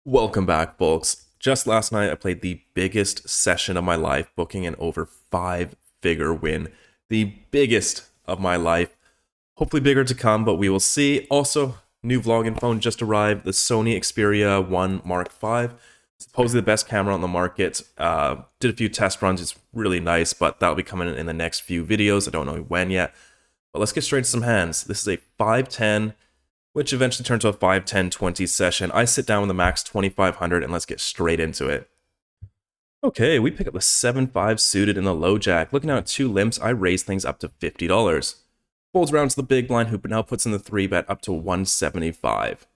Welcome back, folks. Just last night, I played the biggest session of my life, booking an over five-figure win. The biggest of my life. Hopefully bigger to come, but we will see. Also, new vlogging phone just arrived, the Sony Xperia 1 Mark V. Supposedly the best camera on the market. Did a few test runs. It's really nice, but that'll be coming in the next few videos. I don't know when yet. But let's get straight to some hands. This is a 510, which eventually turned to a 5-10-20 session. I sit down with the max 2500 and let's get straight into it. Okay, we pick up the 7-5 suited in the low jack. Looking out at two limps, I raise things up to $50. Folds around to the big blind, who now puts in the 3-bet up to 175.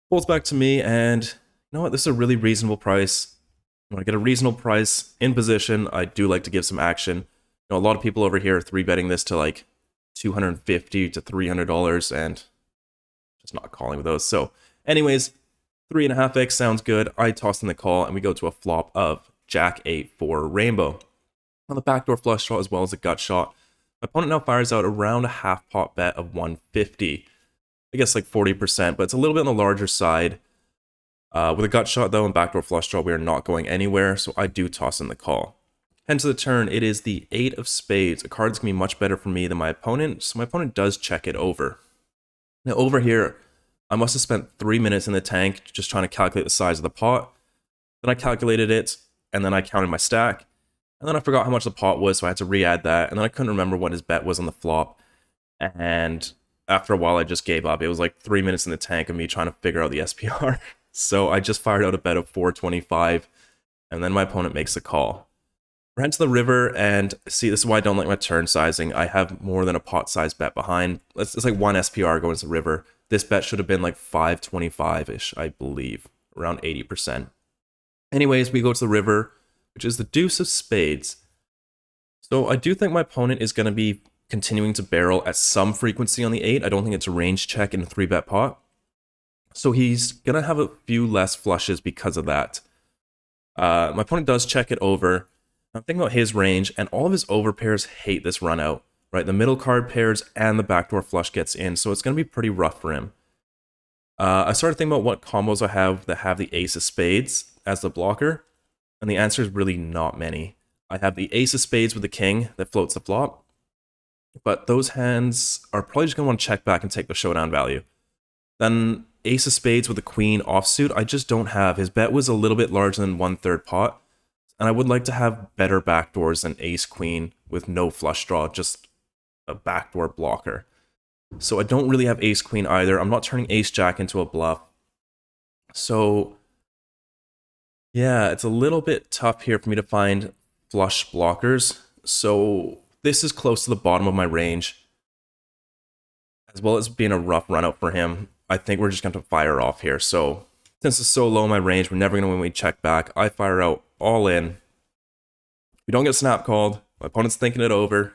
Folds back to me, and you know what? This is a really reasonable price. When I get a reasonable price in position, I do like to give some action. You know, a lot of people over here are 3-betting this to like $250 to $300, and just not calling with those. So anyways, 3.5x sounds good. I toss in the call and we go to a flop of Jack 8 for Rainbow. On the backdoor flush shot as well as a gut shot, my opponent now fires out around a half pot bet of 150. I guess like 40%, but it's a little bit on the larger side. With a gut shot though and backdoor flush draw, we are not going anywhere, so I do toss in the call. Hence the turn, it is the 8 of spades. A card that's going to be much better for me than my opponent, so my opponent does check it over. Now over here, I must have spent 3 minutes in the tank just trying to calculate the size of the pot. Then I calculated it, and then I counted my stack. And then I forgot how much the pot was, so I had to re-add that. And then I couldn't remember what his bet was on the flop. And after a while, I just gave up. It was like 3 minutes in the tank of me trying to figure out the SPR. So I just fired out a bet of 425, and then my opponent makes a call. We're heading to the river, and see, this is why I don't like my turn sizing. I have more than a pot size bet behind. It's like one SPR going to the river. This bet should have been like 525-ish, I believe, around 80%. Anyways, we go to the river, which is the deuce of spades. So I do think my opponent is going to be continuing to barrel at some frequency on the 8. I don't think it's a range check in a 3-bet pot. So he's going to have a few less flushes because of that. My opponent does check it over. I'm thinking about his range, and all of his overpairs hate this run out. Right, the middle card pairs and the backdoor flush gets in, so it's going to be pretty rough for him. I started thinking about what combos I have that have the ace of spades as the blocker, and the answer is really not many. I have the ace of spades with the king that floats the flop, but those hands are probably just going to want to check back and take the showdown value. Then ace of spades with the queen offsuit, I just don't have. His bet was a little bit larger than 1/3 pot, and I would like to have better backdoors than ace queen with no flush draw, just a backdoor blocker. So I don't really have ace queen either. I'm not turning ace jack into a bluff. So yeah, it's a little bit tough here for me to find flush blockers. So this is close to the bottom of my range, as well as being a rough run out for him. I think we're just going to fire off here. So since it's so low in my range, we're never going to win when we check back. I fire out all in. We don't get snap called. My opponent's thinking it over,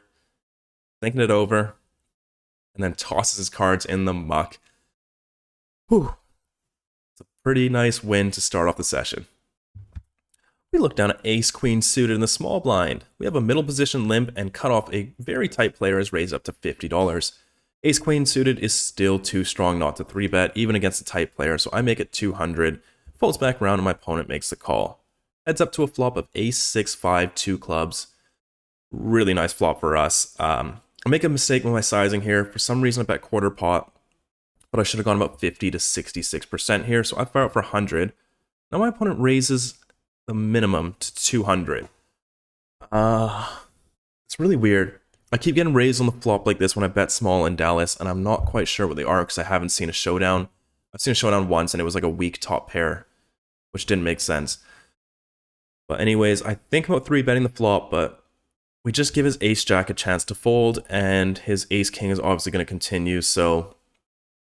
and then tosses his cards in the muck. Whew. It's a pretty nice win to start off the session. We look down at ace-queen suited in the small blind. We have a middle position limp and cut off a very tight player is raised up to $50. Ace-queen suited is still too strong not to 3-bet, even against a tight player, so I make it 200. Folds back around and my opponent makes the call. Heads up to a flop of ace-6-5, 2 clubs. Really nice flop for us. I make a mistake with my sizing here. For some reason I bet quarter pot, but I should have gone about 50 to 66% here, so I fire out for 100. Now my opponent raises the minimum to 200. It's really weird. I keep getting raised on the flop like this when I bet small in Dallas, and I'm not quite sure what they are because I haven't seen a showdown. I've seen a showdown once, and it was like a weak top pair, which didn't make sense. But anyways, I think about 3-betting the flop, but we just give his ace-jack a chance to fold, and his ace-king is obviously going to continue, so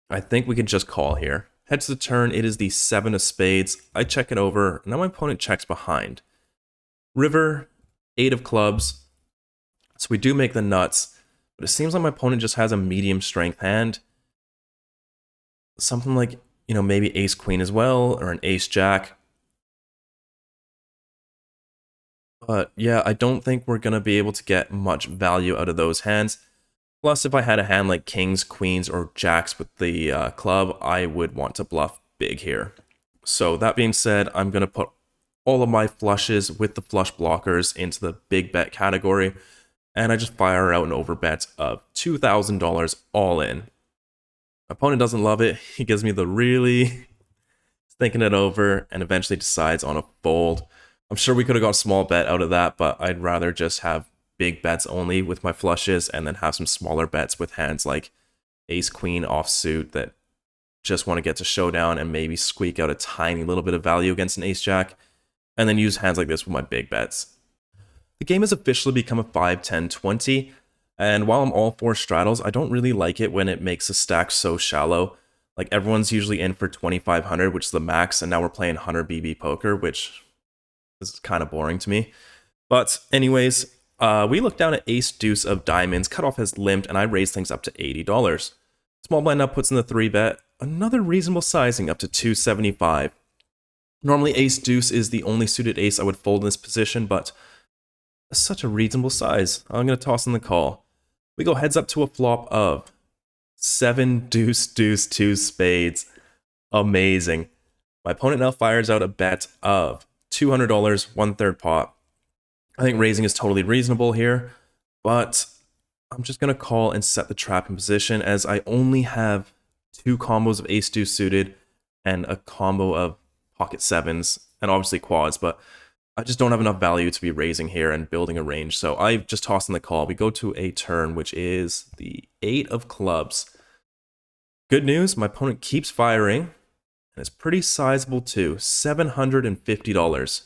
I think we can just call here. Head to the turn, it is the 7 of spades. I check it over, now my opponent checks behind. River, 8 of clubs, so we do make the nuts, but it seems like my opponent just has a medium strength hand. Something like, you know, maybe ace-queen as well, or an ace-jack. But yeah, I don't think we're going to be able to get much value out of those hands. Plus, if I had a hand like kings, queens, or jacks with the club, I would want to bluff big here. So that being said, I'm going to put all of my flushes with the flush blockers into the big bet category, and I just fire out an overbet of $2,000 all in. My opponent doesn't love it. He gives me the really thinking it over and eventually decides on a fold. I'm sure we could have got a small bet out of that, but I'd rather just have big bets only with my flushes and then have some smaller bets with hands like ace queen offsuit that just want to get to showdown and maybe squeak out a tiny little bit of value against an ace jack, and then use hands like this with my big bets. The game has officially become a 5, 10, 20, and while I'm all for straddles, I don't really like it when it makes a stack so shallow. Like, everyone's usually in for 2,500, which is the max, and now we're playing 100 BB poker, which is kind of boring to me. But anyways, we look down at ace-deuce of diamonds, cutoff has limped, and I raise things up to $80. Small blind now puts in the 3-bet, another reasonable sizing up to $275. Normally ace-deuce is the only suited ace I would fold in this position, but such a reasonable size. I'm going to toss in the call. We go heads up to a flop of 7 deuce deuce 2 spades. Amazing. My opponent now fires out a bet of $200, 1/3 pot. I think raising is totally reasonable here, but I'm just going to call and set the trap in position as I only have 2 combos of ace-deuce suited and a combo of pocket sevens and obviously quads, but I just don't have enough value to be raising here and building a range, so I just toss in the call. We go to a turn, which is the 8 of clubs. Good news, my opponent keeps firing, and it's pretty sizable too, $750.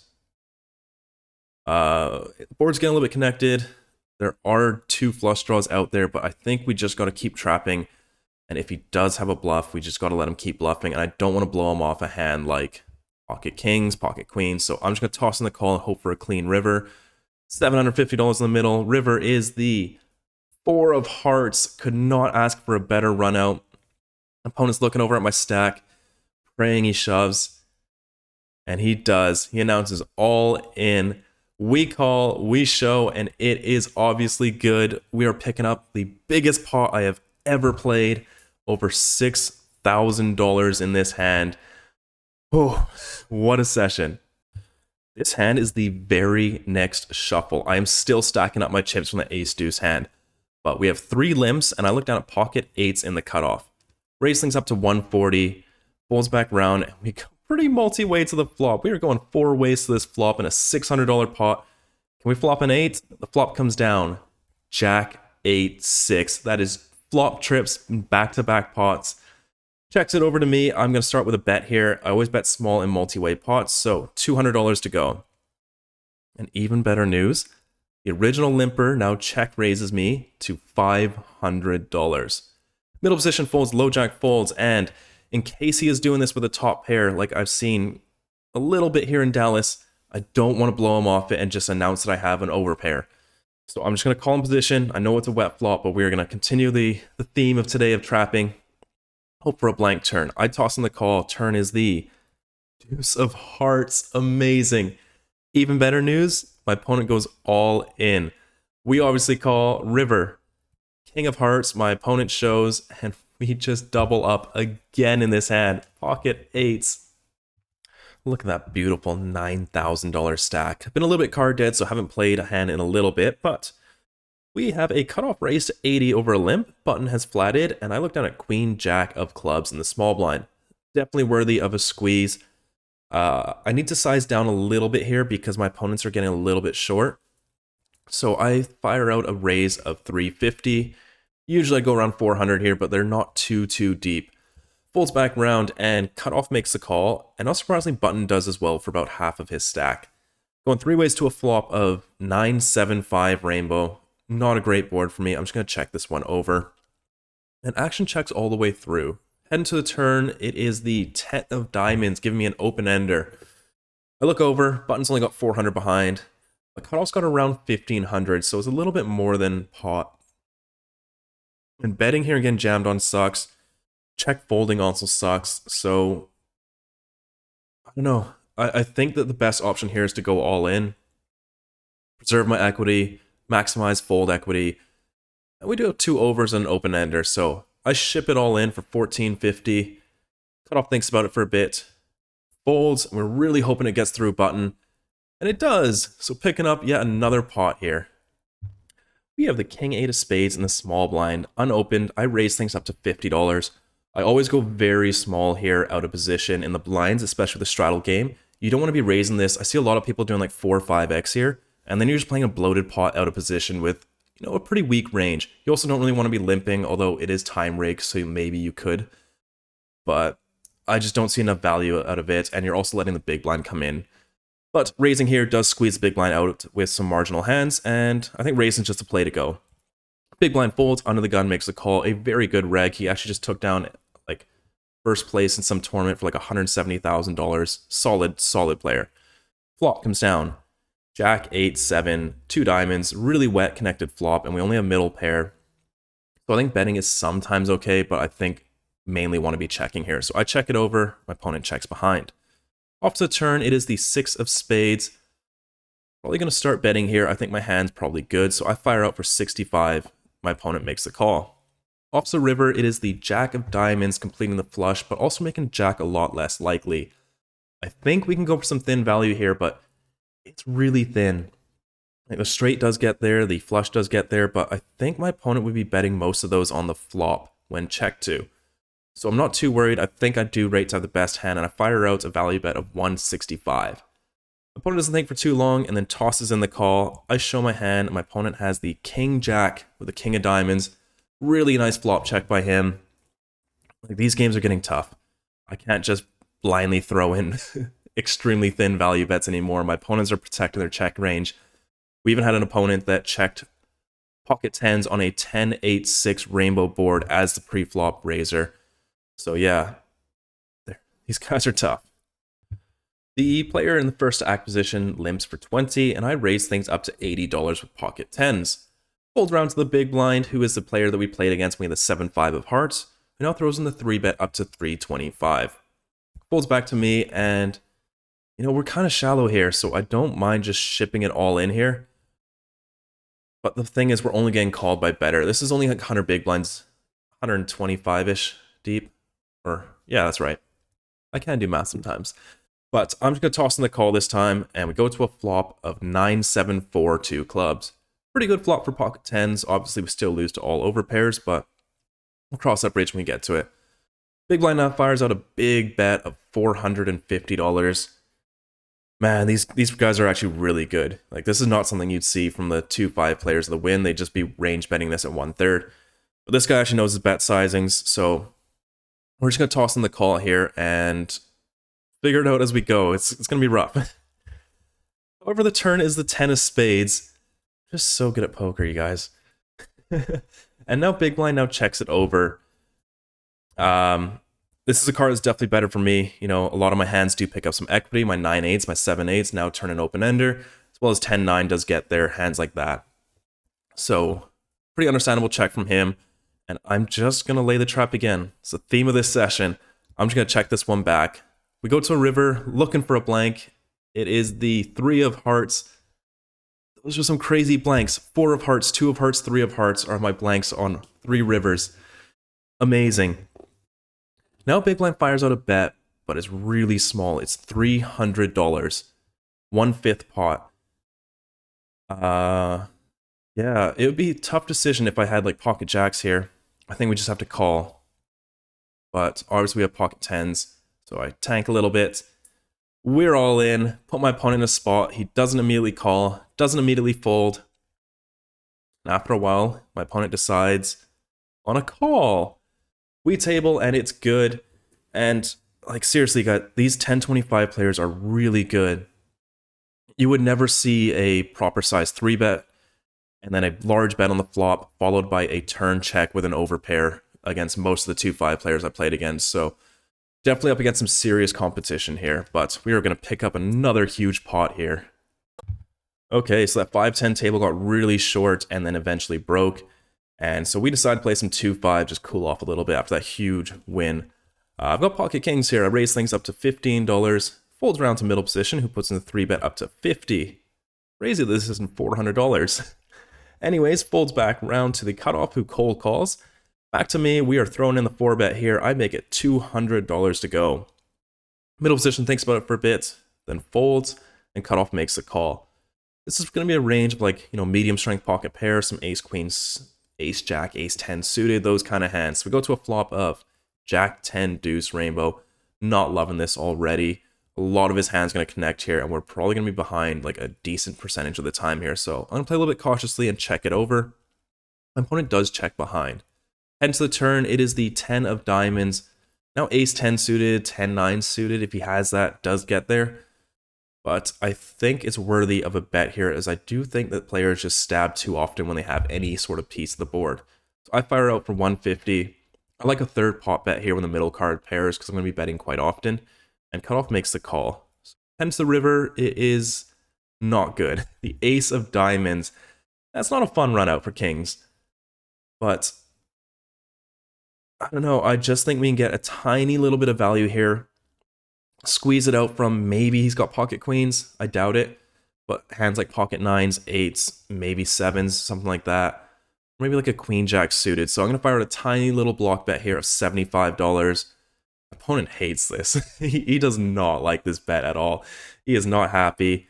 The board's getting a little bit connected. There are 2 flush draws out there, but I think we just got to keep trapping, and if he does have a bluff, we just got to let him keep bluffing, and I don't want to blow him off a hand like pocket kings, pocket queens, so I'm just going to toss in the call and hope for a clean river. $750 in the middle. River is the 4 of hearts. Could not ask for a better run out. Opponent's looking over at my stack, praying he shoves, and he does. He announces all in. We call, we show, and it is obviously good. We are picking up the biggest pot I have ever played, over $6,000 in this hand. Oh, what a session. This hand is the very next shuffle. I am still stacking up my chips from the ace-deuce hand, but we have 3 limps, and I look down at pocket 8s in the cutoff. Raise things up to 140, folds back round, and we go pretty multi-way to the flop. We are going 4 ways to this flop in a $600 pot. Can we flop an 8? The flop comes down. Jack, 8, 6. That is flop trips, back-to-back pots. Checks it over to me. I'm going to start with a bet here. I always bet small in multi-way pots, so $200 to go. And even better news, the original limper now check raises me to $500. Middle position folds, low jack folds, and in case he is doing this with a top pair, like I've seen a little bit here in Dallas, I don't want to blow him off it and just announce that I have an overpair. So I'm just going to call in position. I know it's a wet flop, but we're going to continue the theme of today of trapping. Hope for a blank turn. I toss in the call. Turn is the deuce of hearts. Amazing. Even better news, my opponent goes all in. We obviously call river. King of hearts, my opponent shows, and we just double up again in this hand. Pocket 8s. Look at that beautiful $9,000 stack. I've been a little bit card dead, so I haven't played a hand in a little bit, but we have a cutoff raise to 80 over a limp. Button has flatted, and I look down at queen jack of clubs in the small blind. Definitely worthy of a squeeze. I need to size down a little bit here because my opponents are getting a little bit short. So I fire out a raise of 350. Usually I go around 400 here, but they're not too deep. Folds back round, and cutoff makes the call, and not surprisingly, button does as well for about half of his stack. Going 3 ways to a flop of 9-7-5 rainbow. Not a great board for me. I'm just going to check this one over. And action checks all the way through. Heading to the turn, it is the 10 of diamonds, giving me an open-ender. I look over, button's only got 400 behind. The cutoff's got around 1,500, so it's a little bit more than pot. And betting here again jammed on sucks. Check folding also sucks, so I don't know. I think that the best option here is to go all in. Preserve my equity, maximize fold equity. And we do have 2 overs and an open-ender, so I ship it all in for $1,450. Cutoff thinks about it for a bit. Folds. We're really hoping it gets through button. And it does. So picking up yet another pot here. We have the king 8 of spades in the small blind. Unopened. I raise things up to $50. I always go very small here out of position in the blinds, especially with the straddle game. You don't want to be raising this. I see a lot of people doing like 4 or 5x here. And then you're just playing a bloated pot out of position with, you know, a pretty weak range. You also don't really want to be limping, although it is time rigged, so maybe you could. But I just don't see enough value out of it, and you're also letting the big blind come in. But raising here does squeeze the big blind out with some marginal hands, and I think raising's just a play to go. Big blind folds, under the gun makes a call, a very good reg. He actually just took down like first place in some tournament for like $170,000. Solid player. Flop comes down. Jack 8, 7, 2 diamonds, really wet connected flop, and we only have middle pair. So I think betting is sometimes okay, but I think mainly want to be checking here. So I check it over, my opponent checks behind. Off to the turn, it is the 6 of spades. Probably going to start betting here. I think my hand's probably good, so I fire out for 65. My opponent makes the call. Off to the river, it is the Jack of diamonds completing the flush, but also making Jack a lot less likely. I think we can go for some thin value here, but it's really thin. Like the straight does get there, the flush does get there, but I think my opponent would be betting most of those on the flop when checked to. So I'm not too worried. I think I do rate to have the best hand, and I fire out a value bet of 165. My opponent doesn't think for too long and then tosses in the call. I show my hand, and my opponent has the king jack with the king of diamonds. Really nice flop check by him. Like, these games are getting tough. I can't just blindly throw in extremely thin value bets anymore. My opponents are protecting their check range. We even had an opponent that checked pocket tens on a 10-8-6 rainbow board as the pre-flop raiser. So yeah, these guys are tough. The player in the first act position limps for 20, and I raise things up to $80 with pocket tens. Folds around to the big blind, who is the player that we played against when we had the 7-5 of hearts, who now throws in the 3-bet up to 325. Folds back to me, and you know, we're kind of shallow here, so I don't mind just shipping it all in here. But the thing is, we're only getting called by better. This is only like 100 big blinds, 125-ish deep. Or, yeah, that's right. I can do math sometimes. But I'm just going to toss in the call this time, and we go to a flop of 9-7-4-2 clubs. Pretty good flop for pocket tens. Obviously, we still lose to all over pairs, but we'll cross that bridge when we get to it. Big blind now fires out a big bet of $450. Man, these guys are actually really good. Like, this is not something you'd see from the 2-5 players of the win. They'd just be range betting this at 1/3. But this guy actually knows his bet sizings, so we're just going to toss in the call here and figure it out as we go. It's going to be rough. However, the turn is the 10 of spades. Just so good at poker, you guys. And now big blind now checks it over. This is a card that's definitely better for me. You know, a lot of my hands do pick up some equity. My 9-8s, my 7-8s now turn an open-ender, as well as 10-9 does get there, hands like that. So, pretty understandable check from him. And I'm just going to lay the trap again. It's the theme of this session. I'm just going to check this one back. We go to a river, looking for a blank. It is the 3 of hearts. Those are some crazy blanks. 4 of hearts, 2 of hearts, 3 of hearts are my blanks on 3 rivers. Amazing. Now big blind fires out a bet, but it's really small. It's $300. 1/5 pot. Yeah, it would be a tough decision if I had like pocket jacks here. I think we just have to call. But obviously we have pocket tens, so I tank a little bit. We're all in, put my opponent in a spot. He doesn't immediately call, doesn't immediately fold. And after a while, my opponent decides on a call. We table and it's good. And like seriously, guys, these 10-25 players are really good. You would never see a proper size 3-bet and then a large bet on the flop, followed by a turn check with an overpair against most of the 2-5 players I played against. So definitely up against some serious competition here, but we are going to pick up another huge pot here. Okay, so that 5-10 table got really short and then eventually broke. And so we decided to play some 2-5, just cool off a little bit after that huge win. I've got pocket kings here. I raise things up to $15. Folds around to middle position, who puts in the 3-bet up to $50. Crazy this isn't $400. Anyways, folds back round to the cutoff, who cold calls. Back to me, we are throwing in the 4-bet here. I make it $200 to go. Middle position thinks about it for a bit, then folds, and cutoff makes the call. This is going to be a range of like, medium strength pocket pairs, some ace queens, ace jack, ace 10 suited, those kind of hands. So we go to a flop of jack 10 deuce rainbow. Not loving this already. A lot of his hands going to connect here, and we're probably going to be behind like a decent percentage of the time here. So I'm going to play a little bit cautiously and check it over. My opponent does check behind. Heading to the turn, it is the 10 of diamonds. Now ace 10 suited, 10-9 suited, if he has that, does get there. But I think it's worthy of a bet here, as I do think that players just stab too often when they have any sort of piece of the board. So I fire out for 150. I like a third pot bet here when the middle card pairs, because I'm going to be betting quite often. And cutoff makes the call. So, hence the river, it is not good. The ace of diamonds, that's not a fun run out for kings. But I don't know, I just think we can get a tiny little bit of value here. Squeeze it out from maybe he's got pocket queens. I doubt it. But hands like pocket nines, eights, maybe sevens, something like that. Maybe like a queen jack suited. So I'm going to fire out a tiny little block bet here of $75. Opponent hates this. He does not like this bet at all. He is not happy.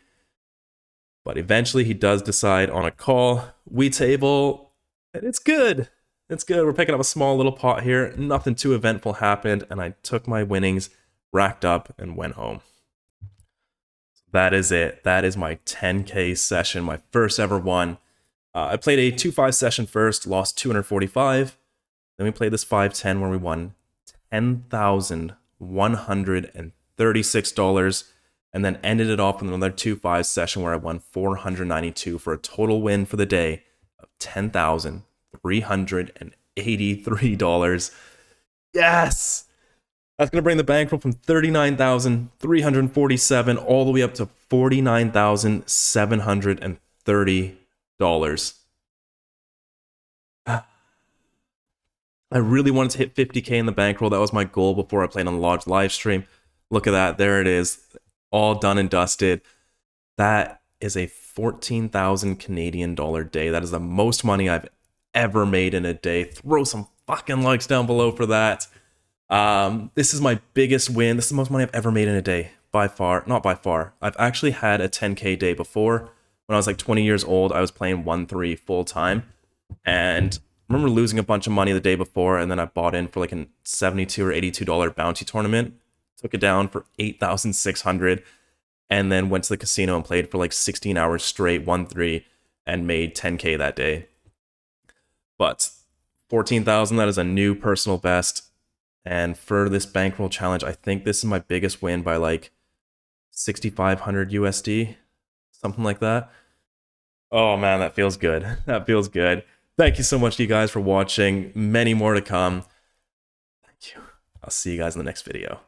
But eventually he does decide on a call. We table, and it's good. It's good. We're picking up a small little pot here. Nothing too eventful happened, and I took my winnings, racked up, and went home. That is it. That is my 10K session, my first ever one. I played a 2-5 session first, lost 245. Then we played this 5-10 where we won $10,136, and then ended it off with another 2-5 session where I won $492 for a total win for the day of $10,383. Yes! That's going to bring the bankroll from $39,347 all the way up to $49,730. I really wanted to hit 50K in the bankroll. That was my goal before I played on the Lodge live stream. Look at that. There it is. All done and dusted. That is a 14,000 Canadian dollar day. That is the most money I've ever made in a day. Throw some fucking likes down below for that. This is my biggest win. This is the most money I've ever made in a day. By far. Not by far. I've actually had a 10K day before. When I was like 20 years old, I was playing 1-3 full time. And I remember losing a bunch of money the day before, and then I bought in for like a $72 or $82 bounty tournament. Took it down for $8,600, and then went to the casino and played for like 16 hours straight, 1-3, and made 10K that day. But 14,000, that is a new personal best. And for this bankroll challenge, I think this is my biggest win by like 6,500 USD, something like that. Oh man, that feels good. That feels good. Thank you so much to you guys for watching. Many more to come. Thank you. I'll see you guys in the next video.